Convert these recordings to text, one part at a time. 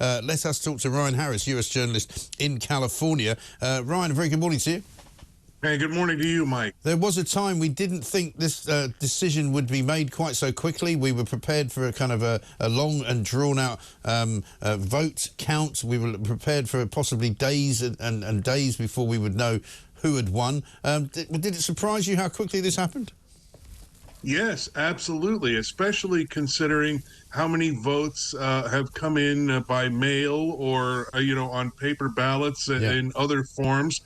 Let us talk to Ryan Harris, US journalist in California. Ryan, a very good morning to you. Hey, good morning to you, Mike. There was a time we didn't think this decision would be made quite so quickly. We were prepared for a kind of a long and drawn-out vote count. We were prepared for possibly days and days before we would know who had won. Did it surprise you how quickly this happened? Yes, absolutely, especially considering how many votes have come in by mail or, on paper ballots and in other forms.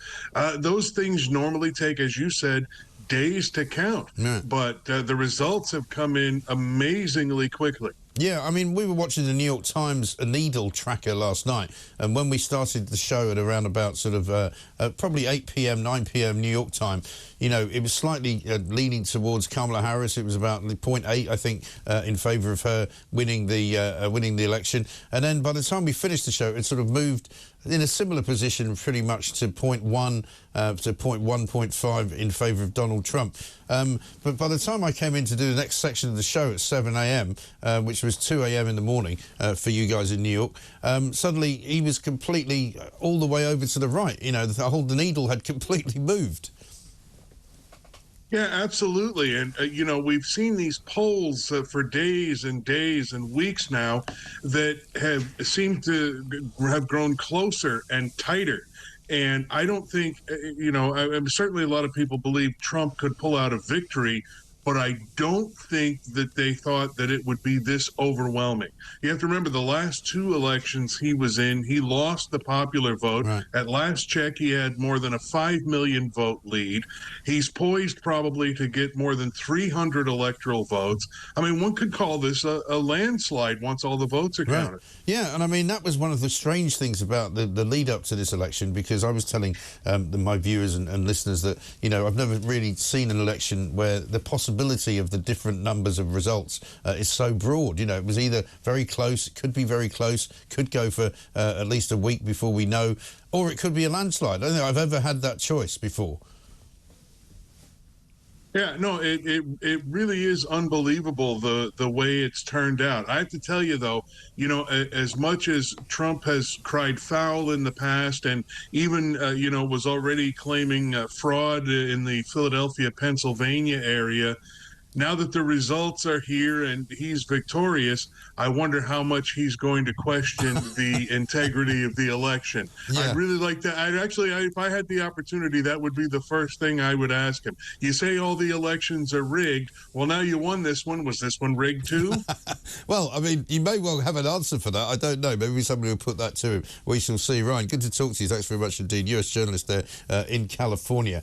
Those things normally take, as you said, days to count. Yeah. But the results have come in amazingly quickly. Yeah, I mean, we were watching the New York Times needle tracker last night, and when we started the show at around about sort of probably 8 p.m., 9 p.m. New York time, it was slightly leaning towards Kamala Harris. It was about 0.8, I think, in favour of her winning the election. And then by the time we finished the show, it sort of moved in a similar position pretty much to 0.1 to 0.1.5 in favour of Donald Trump. But by the time I came in to do the next section of the show at 7 a.m., which was 2 a.m. in the morning for you guys in New York, suddenly he was completely all the way over to the right. The needle had completely moved. Yeah, absolutely. And, we've seen these polls for days and days and weeks now that have seemed to have grown closer and tighter. And I don't think, certainly a lot of people believe Trump could pull out a victory, but I don't think that they thought that it would be this overwhelming. You have to remember the last two elections he was in, he lost the popular vote. Right. At last check, he had more than a 5 million vote lead. He's poised probably to get more than 300 electoral votes. I mean, one could call this a landslide once all the votes are counted. Right. Yeah, and I mean, that was one of the strange things about the lead up to this election, because I was telling my viewers and listeners that, I've never really seen an election where the possibility of the different numbers of results is so broad. It was either very close, it could be very close, could go for at least a week before we know, or it could be a landslide. I don't think I've ever had that choice before. Yeah, no, it really is unbelievable the way it's turned out. I have to tell you, though, as much as Trump has cried foul in the past and even, was already claiming fraud in the Philadelphia, Pennsylvania area, now that the results are here and he's victorious, I wonder how much he's going to question the integrity of the election. Yeah. I'd really like to. If I had the opportunity, that would be the first thing I would ask him. You say all the elections are rigged. Well, now you won this one. Was this one rigged too? Well, I mean, you may well have an answer for that. I don't know. Maybe somebody will put that to him. We shall see. Ryan, good to talk to you. Thanks very much indeed. US journalist there in California.